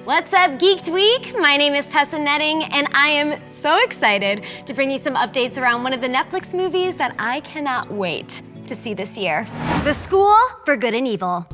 What's up, Geeked Week? My name is Tessa Netting, and I am so excited to bring you some updates around one of the Netflix movies that I cannot wait to see this year. The School for Good and Evil.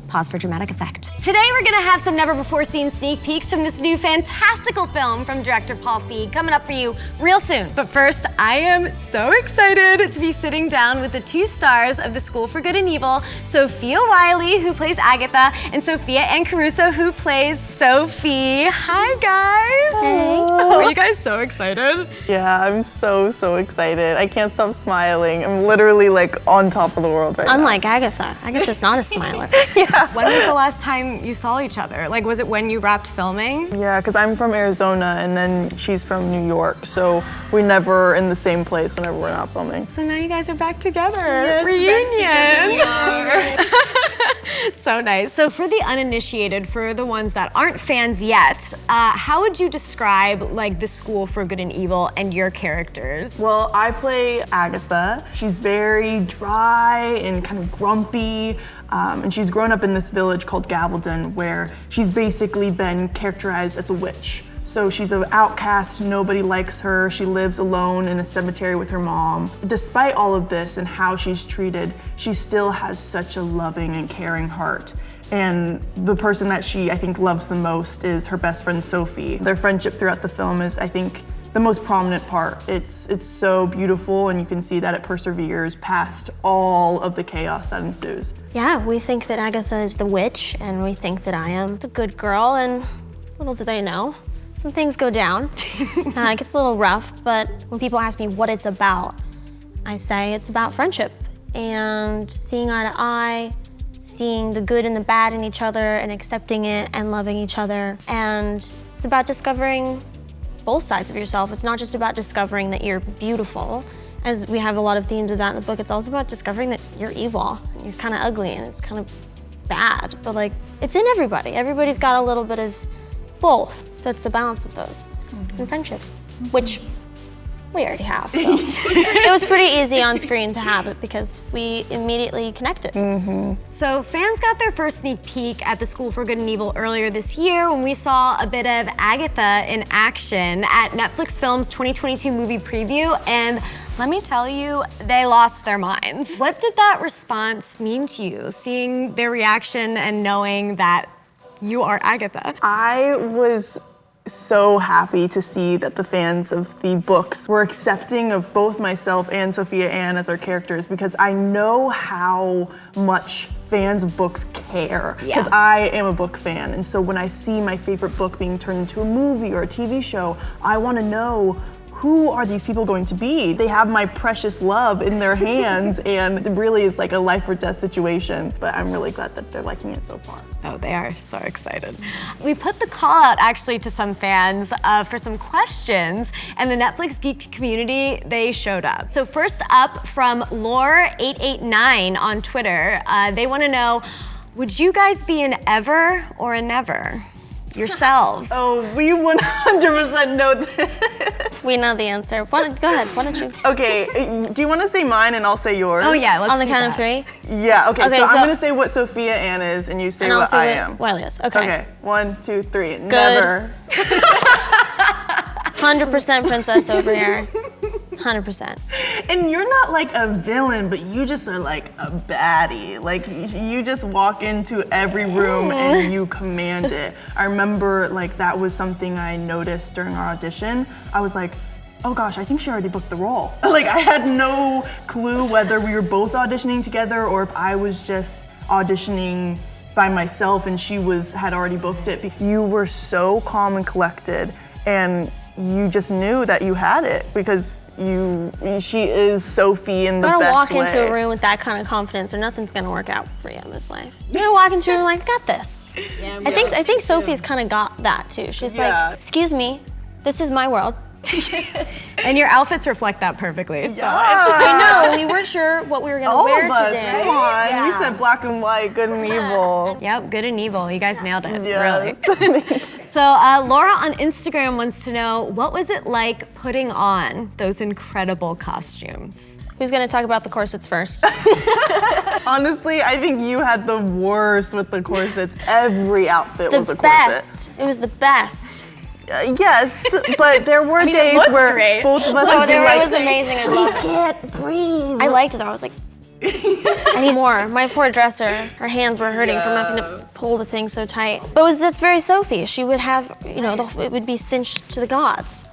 Pause for dramatic effect. Today we're gonna have some never-before-seen sneak peeks from this new fantastical film from director Paul Feig coming up for you real soon. But first, I am so excited to be sitting down with the two stars of The School for Good and Evil, Sophia Wiley, who plays Agatha, and Sophia Ann Caruso, who plays Sophie. Hi, guys. Hey. Are you guys so excited? Yeah, I'm so excited. I can't stop smiling. I'm literally like on top of the world right now. Unlike Agatha. Agatha's not a smiler. Yeah. When was the last time you saw each other? Like, was it when you wrapped filming? Yeah, because I'm from Arizona and then she's from New York, so we're never in the same place whenever we're not filming. So now you guys are back together. Yes, Reunion. back together. So nice. So for the uninitiated, for the ones that aren't fans yet, how would you describe like The School for Good and Evil and your characters? Well, I play Agatha. She's very dry and kind of grumpy, and she's grown up in this village called Gavaldon, where she's basically been characterized as a witch. So she's an outcast, nobody likes her, she lives alone in a cemetery with her mom. Despite all of this and how she's treated, she still has such a loving and caring heart. And the person that she, I think, loves the most is her best friend, Sophie. Their friendship throughout the film is, I think, the most prominent part. It's so beautiful, and you can see that it perseveres past all of the chaos that ensues. Yeah, we think that Agatha is the witch, and we think that I am the good girl, and little do they know, some things go down. It gets a little rough, but when people ask me what it's about, I say it's about friendship and seeing eye to eye, seeing the good and the bad in each other and accepting it and loving each other. And it's about discovering both sides of yourself. It's not just about discovering that you're beautiful, as we have a lot of themes of that in the book. It's also about discovering that you're evil, you're kind of ugly, and it's kind of bad, but like, it's in everybody. Everybody's got a little bit of both, so it's the balance of those. And friendship, which we already have, so. It was pretty easy on screen to have it because we immediately connected. So fans got their first sneak peek at The School for Good and Evil earlier this year when we saw a bit of Agatha in action at Netflix Film's 2022 movie preview, and let me tell you, they lost their minds. What did that response mean to you, seeing their reaction and knowing that you are Agatha? I was so happy to see that the fans of the books were accepting of both myself and Sophia Ann as our characters, because I know how much fans of books care, because I am a book fan, and so when I see my favorite book being turned into a movie or a TV show, I want to know, who are these people going to be? They have my precious love in their hands, and it really is like a life or death situation, but I'm really glad that they're liking it so far. Oh, they are so excited. We put the call out actually to some fans for some questions, and the Netflix Geek community, they showed up. So first up from Lore889 on Twitter, they want to know, would you guys be an ever or a never? Yourselves. Oh, we 100% know this. We know the answer. Go ahead, why don't you? Okay, do you want to say mine and I'll say yours? Oh yeah, let's On the do count that. of three? Yeah, okay, so I'm so- gonna say what Sophia Ann is and you say And I'll what say I what am. Wiley is, okay. Okay, 1, 2, 3, never. 100% princess over here. 100%. And you're not like a villain, but you just are like a baddie. Like you just walk into every room and you command it. I remember like that was something I noticed during our audition. I was like, oh gosh, I think she already booked the role. Like I had no clue whether we were both auditioning together or if I was just auditioning by myself and she had already booked it. You were so calm and collected, and you just knew that you had it because she is Sophie in the best way. You're gonna walk into a room with that kind of confidence or nothing's gonna work out for you in this life. You're gonna walk into a room like, I got this. Yeah, I think Sophie's kind of got that too. She's like, excuse me, this is my world. And your outfits reflect that perfectly. So I know, we weren't sure what we were gonna wear All of us, today. come on. We said black and white, good and evil. Yep, good and evil. You guys nailed it, Yes. really. So Laura on Instagram wants to know, what was it like putting on those incredible costumes? Who's gonna talk about the corsets first? Honestly, I think you had the worst with the corsets. Every outfit was a corset. Best. It was the best. Yes, but there were days where great. both of us Oh, would be it like, was amazing. I loved it. can't breathe. I liked it though. I was like, I need more. My poor dresser, her hands were hurting from having to pull the thing so tight. But that's very Sophie. She would have, it would be cinched to the gods.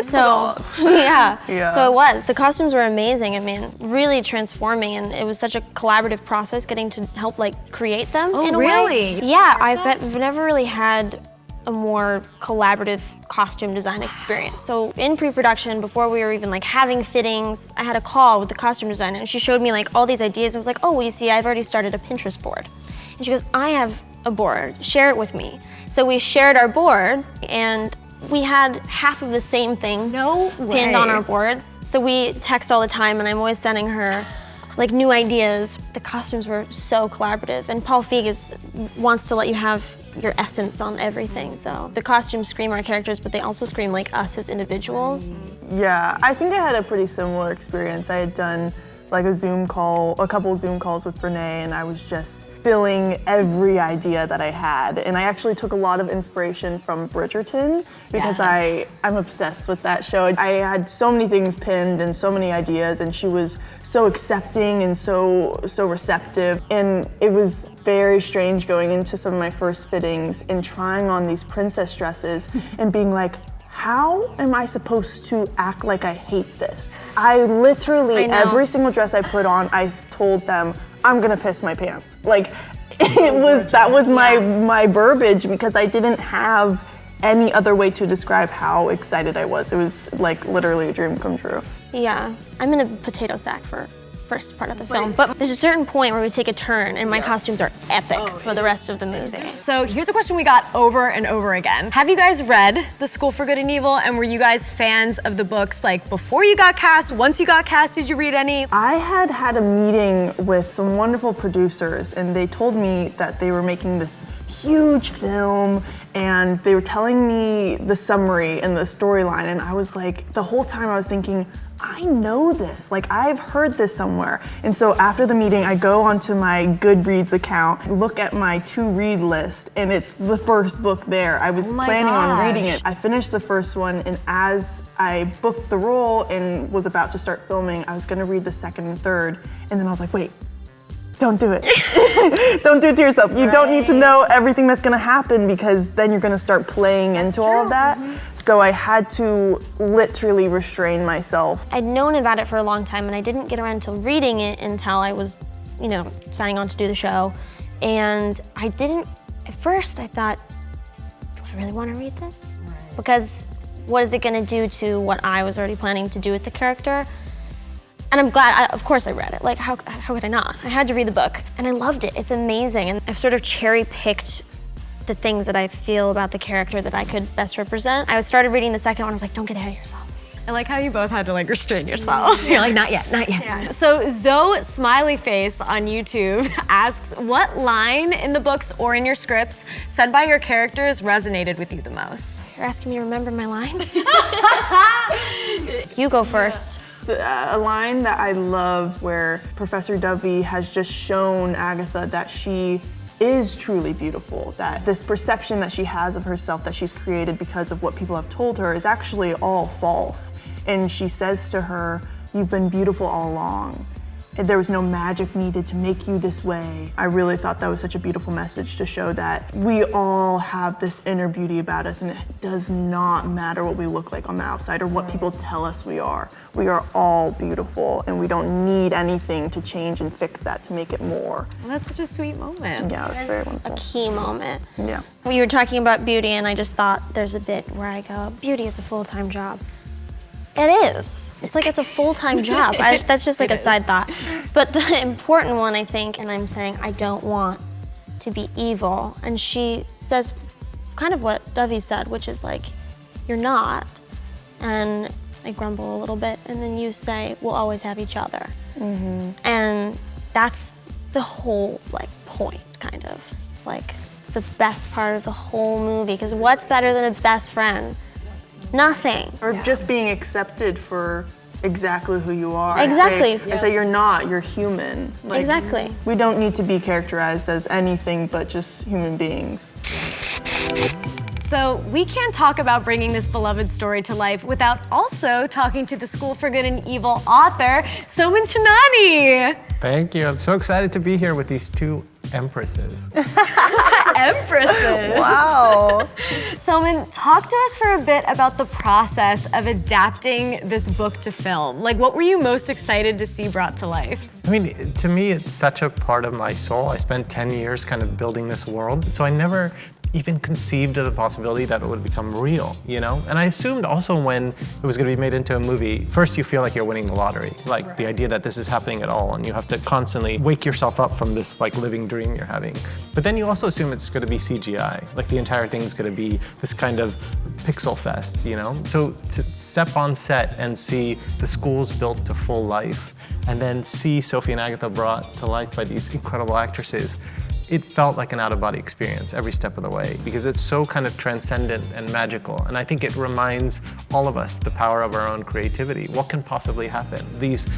So, yeah. So it was. The costumes were amazing. I mean, really transforming, and it was such a collaborative process getting to help create them in a way. really? Yeah, I've never really had a more collaborative costume design experience. So in pre-production, before we were even having fittings, I had a call with the costume designer and she showed me all these ideas. I was like, oh, well, you see, I've already started a Pinterest board. And she goes, I have a board, share it with me. So we shared our board and we had half of the same things pinned on our boards. So we text all the time and I'm always sending her new ideas. The costumes were so collaborative, and Paul Feig wants to let you have your essence on everything. So the costumes scream our characters, but they also scream us as individuals. Yeah, I think I had a pretty similar experience. I had done a couple Zoom calls with Renee, and I was just filling every idea that I had. And I actually took a lot of inspiration from Bridgerton because I'm obsessed with that show. I had so many things pinned and so many ideas, and she was so accepting and so receptive. And it was very strange going into some of my first fittings and trying on these princess dresses and being like, how am I supposed to act like I hate this? I literally, every single dress I put on, I told them, I'm gonna piss my pants. That was my verbiage because I didn't have any other way to describe how excited I was. It was literally a dream come true. Yeah, I'm in a potato sack for first part of the film, but there's a certain point where we take a turn and my costumes are epic for the rest of the movie. So here's a question we got over and over again. Have you guys read The School for Good and Evil, and were you guys fans of the books before you got cast? Once you got cast, did you read any? I had a meeting with some wonderful producers, and they told me that they were making this huge film, and they were telling me the summary and the storyline, and I was the whole time I was thinking, I know this, I've heard this somewhere. And so after the meeting, I go onto my Goodreads account, look at my to-read list, and it's the first book there. I was planning on reading it. I finished the first one, and as I booked the role and was about to start filming, I was gonna read the second and third, and then I was like, wait, don't do it. Don't do it to yourself. You don't need to know everything that's gonna happen because then you're gonna start playing into all of that. So I had to literally restrain myself. I'd known about it for a long time and I didn't get around to reading it until I was, signing on to do the show. And at first I thought, do I really want to read this? Because what is it gonna do to what I was already planning to do with the character? And I'm glad, of course I read it. How could I not? I had to read the book and I loved it. It's amazing. And I've sort of cherry-picked the things that I feel about the character that I could best represent. I started reading the second one, I was like, don't get ahead of yourself. I like how you both had to restrain yourself. You're not yet, not yet. Yeah. So Zoe Smiley Face on YouTube asks, what line in the books or in your scripts said by your characters resonated with you the most? You're asking me to remember my lines? You go first. A line that I love where Professor Dovey has just shown Agatha that she is truly beautiful, that this perception that she has of herself that she's created because of what people have told her is actually all false. And she says to her, you've been beautiful all along. And there was no magic needed to make you this way. I really thought that was such a beautiful message to show that we all have this inner beauty about us, and it does not matter what we look like on the outside or what people tell us we are. We are all beautiful, and we don't need anything to change and fix that to make it more. Well, that's such a sweet moment. Yeah, it's very wonderful. A key moment. Yeah. When you were talking about beauty, and I just thought there's a bit where I go, beauty is a full-time job. It is. It's it's a full-time job. That's just a side thought. But the important one, I think, and I'm saying I don't want to be evil. And she says kind of what Dovey said, which is you're not. And I grumble a little bit, and then you say, we'll always have each other. Mm-hmm. And that's the whole point, kind of. It's the best part of the whole movie, because what's better than a best friend? Nothing. Or just being accepted for exactly who you are. Exactly. I say you're not, you're human. Like, Exactly. We don't need to be characterized as anything but just human beings. So we can't talk about bringing this beloved story to life without also talking to the School for Good and Evil author, Soman Chinani. Thank you. I'm so excited to be here with these two empresses. Empresses. Wow. Soman, talk to us for a bit about the process of adapting this book to film. Like, what were you most excited to see brought to life? I mean, to me, it's such a part of my soul. I spent 10 years kind of building this world, so I never even conceived of the possibility that it would become real, you know? And I assumed also when it was gonna be made into a movie, first you feel like you're winning the lottery, like the idea that this is happening at all, and you have to constantly wake yourself up from this like living dream you're having. But then you also assume it's gonna be CGI, like the entire thing's gonna be this kind of pixel fest, you know? So to step on set and see the schools built to full life, and then see Sophie and Agatha brought to life by these incredible actresses, it felt like an out-of-body experience every step of the way because it's so kind of transcendent and magical. And I think it reminds all of us the power of our own creativity. What can possibly happen? These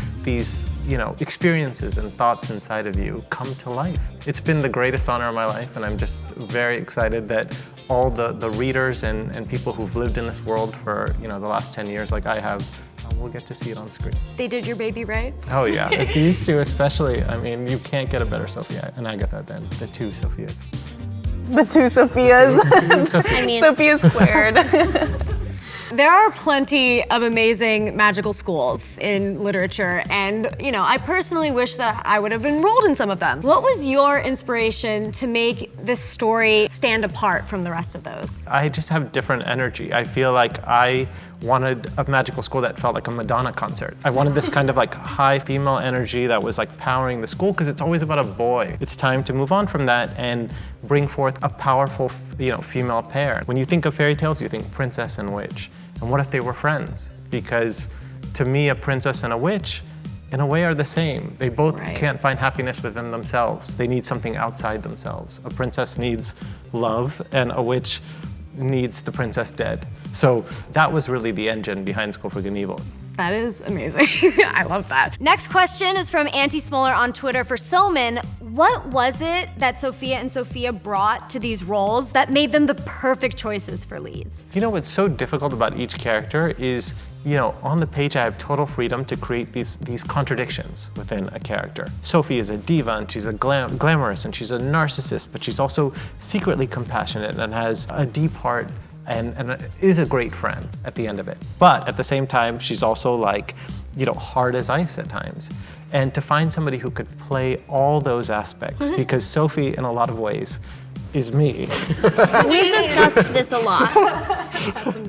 you know, experiences and thoughts inside of you come to life. It's been the greatest honor of my life, and I'm just very excited that all the readers and people who've lived in this world for, you know, the last 10 years like I have, we'll get to see it on screen. They did your baby right? Oh yeah, these two especially. I mean, you can't get a better Sophia and Agatha than the two Sophias. The two Sophias. I mean, Sophia squared. There are plenty of amazing magical schools in literature, and you know, I personally wish that I would have enrolled in some of them. What was your inspiration to make this story stand apart from the rest of those? I just have different energy. I feel like I wanted a magical school that felt like a Madonna concert. I wanted this kind of like high female energy that was like powering the school because it's always about a boy. It's time to move on from that and bring forth a powerful, you know, female pair. When you think of fairy tales, you think princess and witch. And what if they were friends? Because to me, a princess and a witch, in a way, are the same. They both can't find happiness within themselves. They need something outside themselves. A princess needs love, and a witch needs the princess dead. So that was really the engine behind School for Good and Evil. That is amazing. I love that. Next question is from Auntie Smoller on Twitter for Soman. What was it that Sophia and Sophia brought to these roles that made them the perfect choices for leads? You know what's so difficult about each character is, you know, on the page I have total freedom to create these contradictions within a character. Sophie is a diva and she's a glamorous and she's a narcissist, but she's also secretly compassionate and has a deep heart and is a great friend at the end of it. But at the same time, she's also like, you know, hard as ice at times. And to find somebody who could play all those aspects, because Sophie, in a lot of ways, is me. we've discussed this a lot.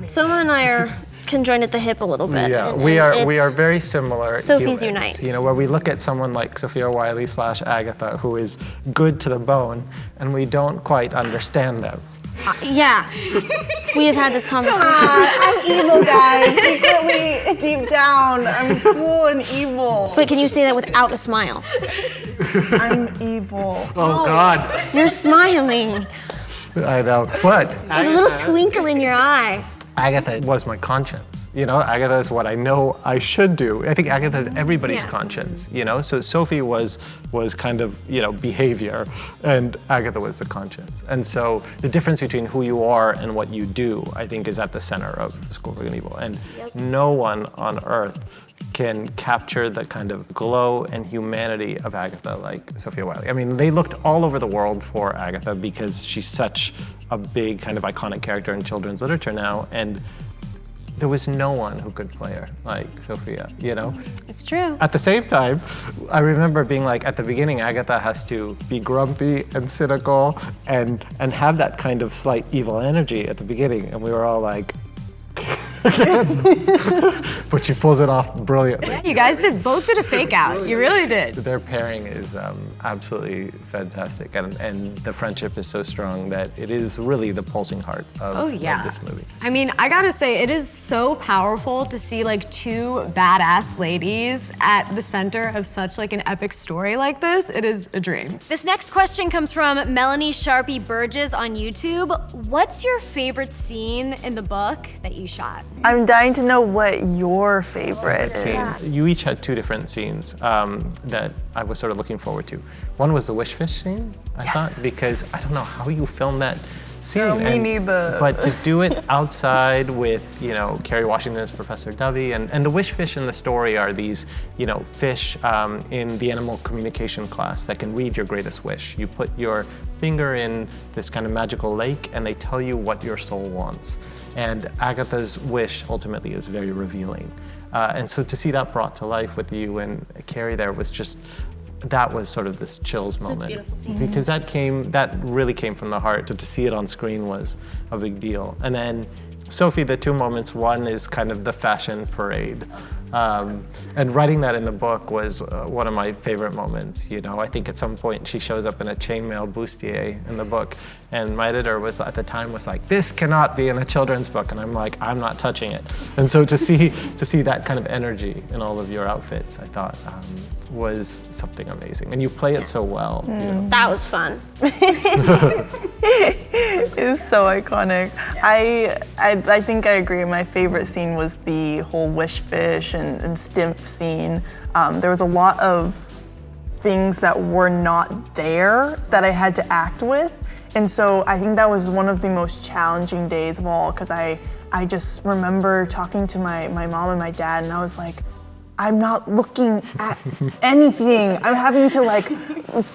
Someone and I are conjoined at the hip a little bit. Yeah, and we are very similar. Sophie's humans, unite. You know, where we look at someone like Sophia Wiley / Agatha, who is good to the bone, and we don't quite understand them. Yeah, we have had this conversation. I'm evil, guys. Secretly, deep down, I'm cool and evil. But can you say that without a smile? I'm evil. Oh God. You're smiling. I know, but With a little twinkle in your eye. Agatha was my conscience. You know, Agatha is what I know I should do. I think Agatha is everybody's Yeah. conscience, you know? So Sophie was kind of, you know, behavior, and Agatha was the conscience. And so the difference between who you are and what you do, I think, is at the center of School for Good and Evil. And no one on earth can capture the kind of glow and humanity of Agatha like Sophia Wiley. I mean, they looked all over the world for Agatha because she's such a big kind of iconic character in children's literature now, and there was no one who could play her like Sophia, you know? It's true. At the same time, I remember being like, at the beginning, Agatha has to be grumpy and cynical and have that kind of slight evil energy at the beginning, and we were all like, but she pulls it off brilliantly. You guys both did a fake out. You really did. Their pairing is absolutely fantastic, and the friendship is so strong that it is really the pulsing heart of this movie. I mean, I gotta say, it is so powerful to see like two badass ladies at the center of such like an epic story like this. It is a dream. This next question comes from Melanie Sharpie Burgess on YouTube. What's your favorite scene in the book that you shot? I'm dying to know know what your favorite is. You each had 2 different scenes that I was sort of looking forward to. One was the wish fish scene, I thought, because I don't know how you filmed that scene. No, me neither. But to do it outside with, Kerry Washington as Professor Dovey, and the wish fish in the story are these, fish in the animal communication class that can read your greatest wish. You put your finger in this kind of magical lake and they tell you what your soul wants. And Agatha's wish ultimately is very revealing. And so to see that brought to life with you and Kerry there was just, that was sort of this chills moment. Beautiful scene. Because that really came from the heart. So to see it on screen was a big deal. And then Sophie, the 2 moments, one is kind of the fashion parade. And writing that in the book was one of my favorite moments. I think at some point she shows up in a chainmail bustier in the book, and my editor was at the time was like, "This cannot be in a children's book," and I'm like, "I'm not touching it." And so to see that kind of energy in all of your outfits, I thought was something amazing, and you play it so well. That was fun. It's so iconic. I think I agree. My favorite scene was the whole wish fish and Stimp scene. There was a lot of things that were not there that I had to act with. And so I think that was one of the most challenging days of all, because I just remember talking to my mom and my dad, and I was like, I'm not looking at anything. I'm having to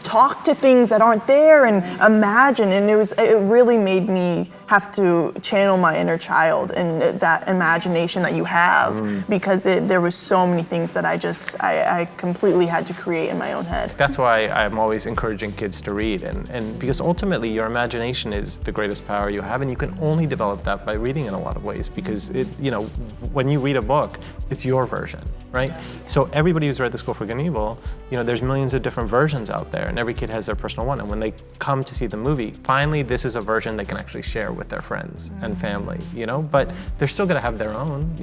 talk to things that aren't there and imagine. And it really made me have to channel my inner child and that imagination that you have, because there was so many things that I completely had to create in my own head. That's why I'm always encouraging kids to read, and because ultimately your imagination is the greatest power you have, and you can only develop that by reading in a lot of ways, because when you read a book, it's your version, right? So everybody who's read The School for Good and Evil, there's millions of different versions out there, and every kid has their personal one, and when they come to see the movie, finally this is a version they can actually share with their friends and family, but they're still gonna have their own,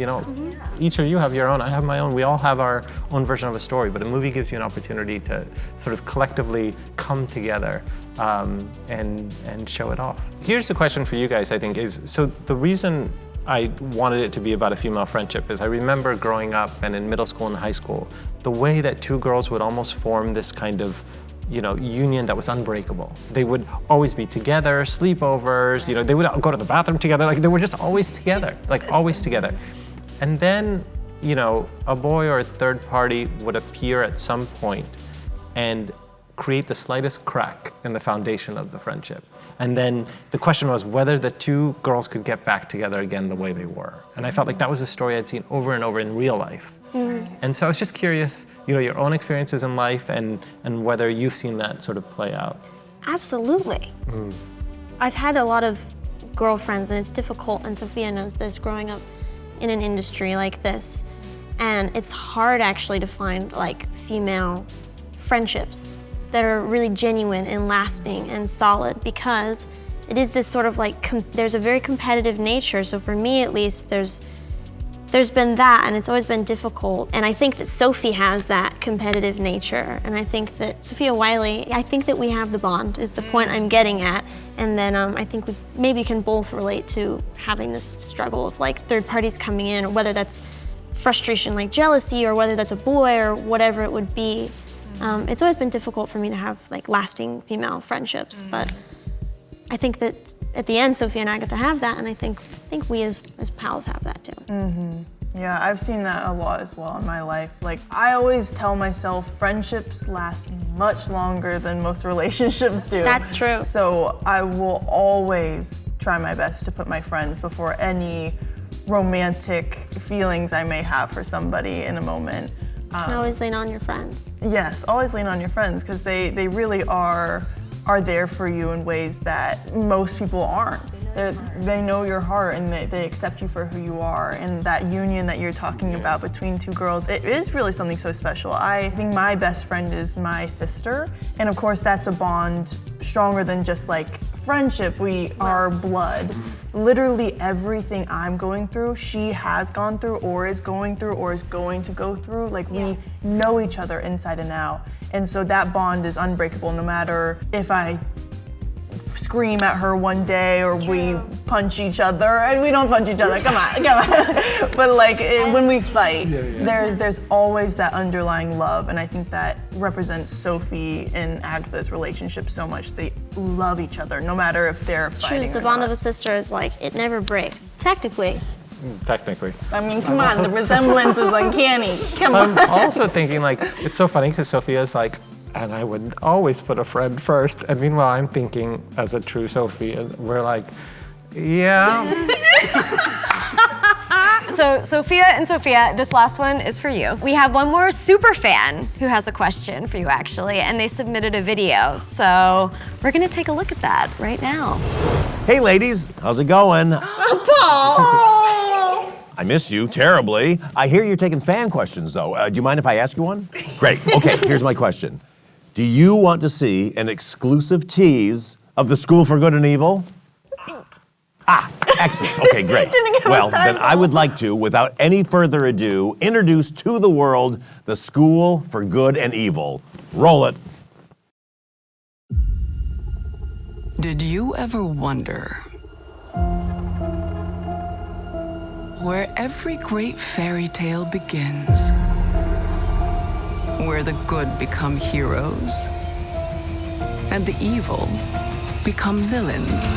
Each of you have your own, I have my own, we all have our own version of a story, but a movie gives you an opportunity to sort of collectively come together and show it off. Here's the question for you guys, I think, is, so the reason I wanted it to be about a female friendship is I remember growing up and in middle school and high school, the way that 2 girls would almost form this kind of union that was unbreakable. They would always be together, sleepovers, they would go to the bathroom together, they were just always together, always together. And then, a boy or a third party would appear at some point and create the slightest crack in the foundation of the friendship. And then the question was whether the 2 girls could get back together again the way they were. And I felt like that was a story I'd seen over and over in real life. And so I was just curious, your own experiences in life and whether you've seen that sort of play out. Absolutely. I've had a lot of girlfriends, and it's difficult, and Sophia knows this, growing up in an industry like this. And it's hard actually to find female friendships that are really genuine and lasting and solid, because it is this sort of there's a very competitive nature. So for me at least, there's been that, and it's always been difficult. And I think that Sophie has that competitive nature. And I think that Sophia Wiley, I think that we have the bond, is the point I'm getting at. And then I think we maybe can both relate to having this struggle of third parties coming in, or whether that's frustration like jealousy, or whether that's a boy, or whatever it would be. It's always been difficult for me to have lasting female friendships, but I think that at the end, Sophia and Agatha have that, and I think we as pals have that too. Yeah, I've seen that a lot as well in my life. I always tell myself friendships last much longer than most relationships do. That's true. So I will always try my best to put my friends before any romantic feelings I may have for somebody in a moment. And always lean on your friends. Yes, always lean on your friends, because they really are there for you in ways that most people aren't. They know your heart, and they accept you for who you are, and that union that you're talking about between 2 girls, it is really something so special. I think my best friend is my sister, and of course that's a bond stronger than just friendship. We are blood. Literally everything I'm going through, she has gone through, or is going through, or is going to go through. We know each other inside and out. And so that bond is unbreakable, no matter if I scream at her one day, or we punch each other, and we don't punch each other. Come on. But like when we fight, there's always that underlying love, and I think that represents Sophie and Agatha's relationship so much. They love each other, no matter if they're fighting. The bond of a sister is like it never breaks. Technically. Technically. I mean, come on, the resemblance is uncanny. Come on. I'm also thinking, like, it's so funny because Sophia's like, and I would always put a friend first. And meanwhile, I'm thinking as a true Sophie, and we're like, yeah. So Sophia and Sophia, this last one is for you. We have one more super fan who has a question for you actually, and they submitted a video. So we're gonna take a look at that right now. Hey ladies, how's it going? Paul! I miss you terribly. I hear you're taking fan questions though. Do you mind if I ask you one? Great, okay, here's my question. Do you want to see an exclusive tease of The School for Good and Evil? Ah, excellent, okay, great. Well, then I would like to, without any further ado, introduce to the world The School for Good and Evil. Roll it. Did you ever wonder where every great fairy tale begins? Where the good become heroes and the evil become villains?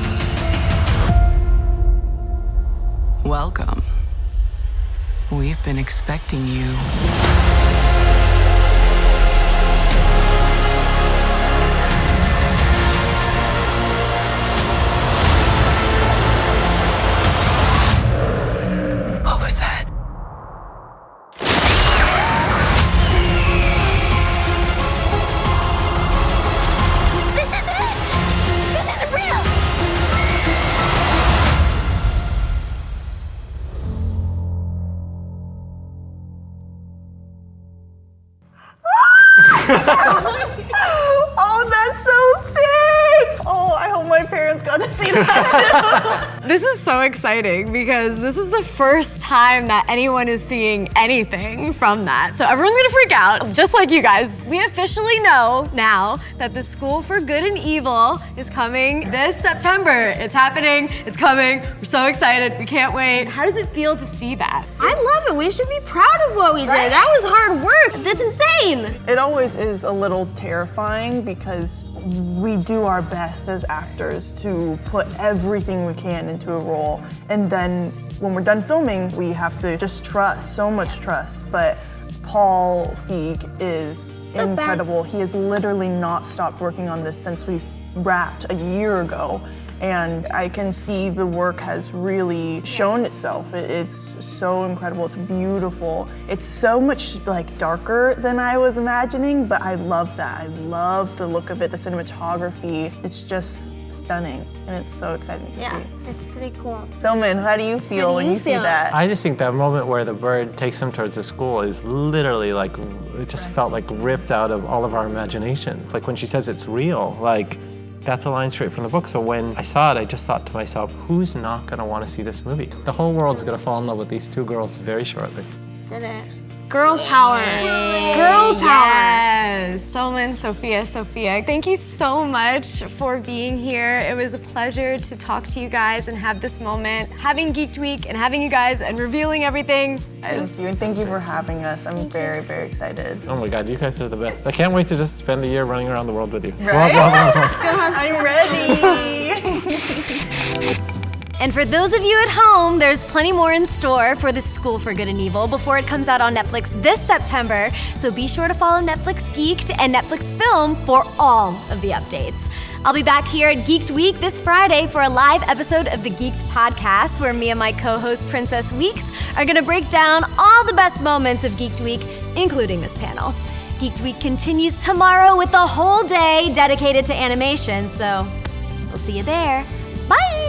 Welcome. We've been expecting you. What was that? This is it! This is real! Oh, that's so sick! Oh, I hope my parents got to see that too. This is so exciting because this is the first time that anyone is seeing anything from that. So everyone's gonna freak out, just like you guys. We officially know now that The School for Good and Evil is coming this September. It's happening, it's coming. We're so excited, we can't wait. How does it feel to see that? I love it. We should be proud of what we did. That was hard work. That's insane. It always is a little terrifying because we do our best as actors to put everything we can into a role. And then when we're done filming, we have to just trust, so much trust. But Paul Feig is incredible. He has literally not stopped working on this since we wrapped a year ago. And I can see the work has really shown itself. It's so incredible, it's beautiful. It's so much like darker than I was imagining, but I love that. I love the look of it, the cinematography. It's just stunning, and it's so exciting to see. It's pretty cool. Soman, how do you feel when you see that? I just think that moment where the bird takes him towards the school is literally like, it just felt like ripped out of all of our imaginations. Like when she says it's real, like, that's a line straight from the book. So when I saw it, I just thought to myself, who's not gonna wanna see this movie? The whole world's gonna fall in love with these two girls very shortly. Did it. Girl power. Girl power. Yes. Soman, Sophia, thank you so much for being here. It was a pleasure to talk to you guys and have this moment. Having Geeked Week and having you guys and revealing everything. Thank you, and thank you for having us. I'm very, very excited. Oh my God, you guys are the best. I can't wait to just spend a year running around the world with you. Right? I'm ready. And for those of you at home, there's plenty more in store for The School for Good and Evil before it comes out on Netflix this September. So be sure to follow Netflix Geeked and Netflix Film for all of the updates. I'll be back here at Geeked Week this Friday for a live episode of the Geeked Podcast, where me and my co-host Princess Weeks are gonna break down all the best moments of Geeked Week, including this panel. Geeked Week continues tomorrow with a whole day dedicated to animation, so we'll see you there. Bye!